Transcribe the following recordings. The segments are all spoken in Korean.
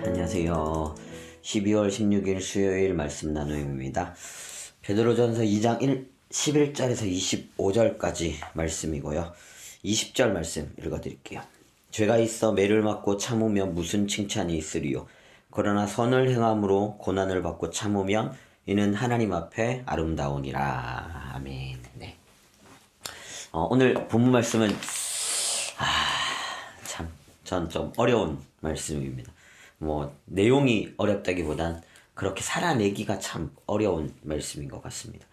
안녕하세요. 12월 16일 수요일 말씀 나눔입니다. 베드로전서 2장 11절에서 25절까지 말씀이고요. 20절 말씀 읽어드릴게요. 죄가 있어 매를 맞고 참으면 무슨 칭찬이 있으리요. 그러나 선을 행함으로 고난을 받고 참으면 이는 하나님 앞에 아름다우니라. 아멘. 네. 오늘 본문 말씀은 전 좀 어려운 말씀입니다. 내용이 어렵다기보단 그렇게 살아내기가 참 어려운 말씀인 것 같습니다.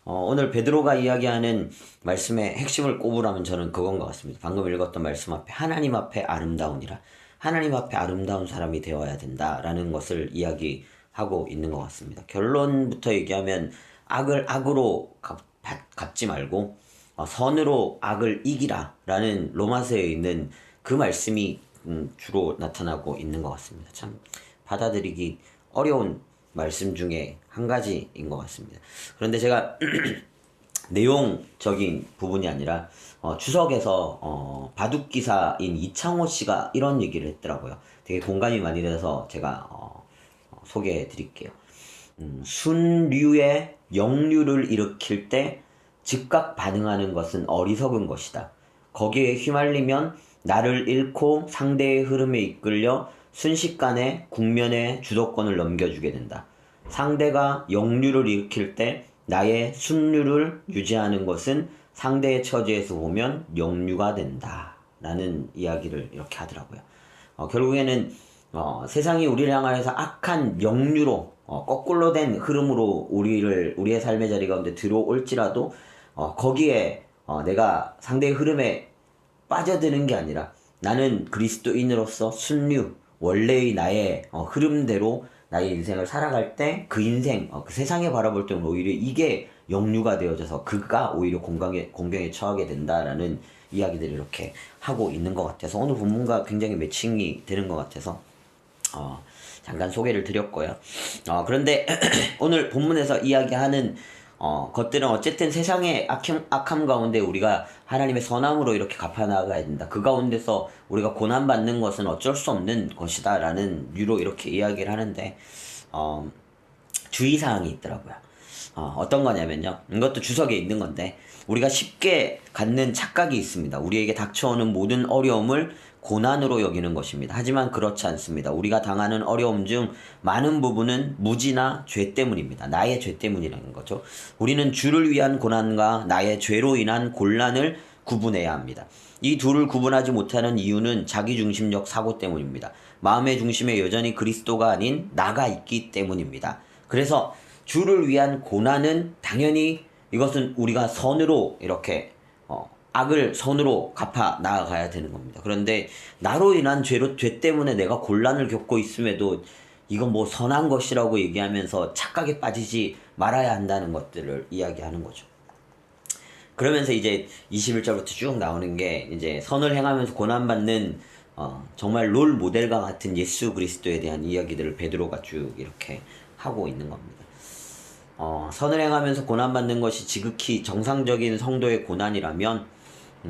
오늘 베드로가 이야기하는 말씀의 핵심을 꼽으라면 저는 그건 것 같습니다. 방금 읽었던 말씀 앞에 하나님 앞에 아름다우니라. 하나님 앞에 아름다운 사람이 되어야 된다라는 것을 이야기하고 있는 것 같습니다. 결론부터 얘기하면 악을 악으로 갚지 말고 선으로 악을 이기라라는 로마서에 있는 그 말씀이 주로 나타나고 있는 것 같습니다. 참 받아들이기 어려운 말씀 중에 한 가지인 것 같습니다. 그런데 제가 내용적인 부분이 아니라 추석에서 바둑기사인 이창호 씨가 이런 얘기를 했더라고요. 되게 공감이 많이 돼서 제가 소개해 드릴게요. 순류의 역류를 일으킬 때 즉각 반응하는 것은 어리석은 것이다. 거기에 휘말리면 나를 잃고 상대의 흐름에 이끌려 순식간에 국면의 주도권을 넘겨주게 된다. 상대가 역류를 일으킬 때 나의 순류를 유지하는 것은 상대의 처지에서 보면 역류가 된다. 라는 이야기를 이렇게 하더라고요. 결국에는 세상이 우리를 향하여서 악한 역류로 거꾸로 된 흐름으로 우리의 삶의 자리 가운데 들어올지라도 거기에 내가 상대의 흐름에 빠져드는 게 아니라 나는 그리스도인으로서 순류, 원래의 나의 흐름대로 나의 인생을 살아갈 때 그 인생, 그 세상에 바라볼 때는 오히려 이게 역류가 되어져서 그가 오히려 공경에 처하게 된다라는 이야기들을 이렇게 하고 있는 것 같아서 오늘 본문과 굉장히 매칭이 되는 것 같아서 잠깐 소개를 드렸고요. 그런데 오늘 본문에서 이야기하는 것들은 어쨌든 세상의 악함 가운데 우리가 하나님의 선함으로 이렇게 갚아나가야 된다. 그 가운데서 우리가 고난받는 것은 어쩔 수 없는 것이다 라는 류로 이렇게 이야기를 하는데 주의사항이 있더라고요. 어떤 거냐면요, 이것도 주석에 있는 건데 우리가 쉽게 갖는 착각이 있습니다. 우리에게 닥쳐오는 모든 어려움을 고난으로 여기는 것입니다. 하지만 그렇지 않습니다. 우리가 당하는 어려움 중 많은 부분은 무지나 죄 때문입니다. 나의 죄 때문이라는 거죠. 우리는 주를 위한 고난과 나의 죄로 인한 곤란을 구분해야 합니다. 이 둘을 구분하지 못하는 이유는 자기중심적 사고 때문입니다. 마음의 중심에 여전히 그리스도가 아닌 나가 있기 때문입니다. 그래서 주를 위한 고난은 당연히 이것은 우리가 선으로 이렇게 악을 선으로 갚아 나아가야 되는 겁니다. 그런데 나로 인한 죄 때문에 내가 곤란을 겪고 있음에도 이건 선한 것이라고 얘기하면서 착각에 빠지지 말아야 한다는 것들을 이야기하는 거죠. 그러면서 이제 21절부터 쭉 나오는 게 이제 선을 행하면서 고난받는 정말 롤 모델과 같은 예수 그리스도에 대한 이야기들을 베드로가 쭉 이렇게 하고 있는 겁니다. 선을 행하면서 고난받는 것이 지극히 정상적인 성도의 고난이라면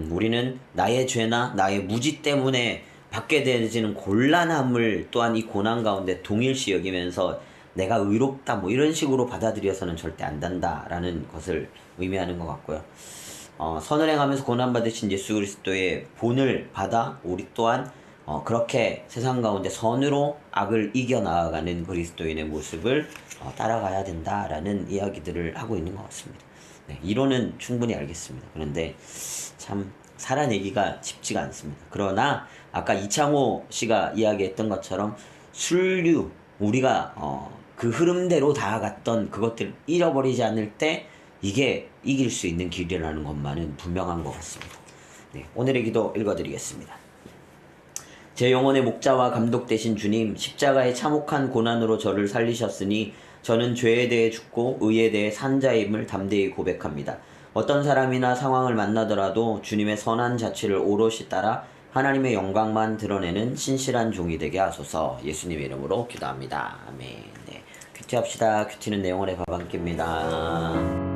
우리는 나의 죄나 나의 무지 때문에 받게 되어지는 곤란함을 또한 이 고난 가운데 동일시 여기면서 내가 의롭다 이런 식으로 받아들여서는 절대 안 된다라는 것을 의미하는 것 같고요. 선을 행하면서 고난받으신 예수 그리스도의 본을 받아 우리 또한 그렇게 세상 가운데 선으로 악을 이겨나가는 그리스도인의 모습을 따라가야 된다라는 이야기들을 하고 있는 것 같습니다. 네, 이론은 충분히 알겠습니다. 그런데 참 살아내기가 쉽지가 않습니다. 그러나 아까 이창호 씨가 이야기했던 것처럼 순류, 우리가 그 흐름대로 다가갔던 그것들을 잃어버리지 않을 때 이게 이길 수 있는 길이라는 것만은 분명한 것 같습니다. 네, 오늘의 기도 읽어드리겠습니다. 제 영혼의 목자와 감독 되신 주님, 십자가의 참혹한 고난으로 저를 살리셨으니 저는 죄에 대해 죽고 의에 대해 산 자임을 담대히 고백합니다. 어떤 사람이나 상황을 만나더라도 주님의 선한 자취를 오롯이 따라 하나님의 영광만 드러내는 신실한 종이 되게 하소서. 예수님의 이름으로 기도합니다. 아멘. 네, 큐티합시다. 큐티는 내 영혼의 밥 한 끼입니다.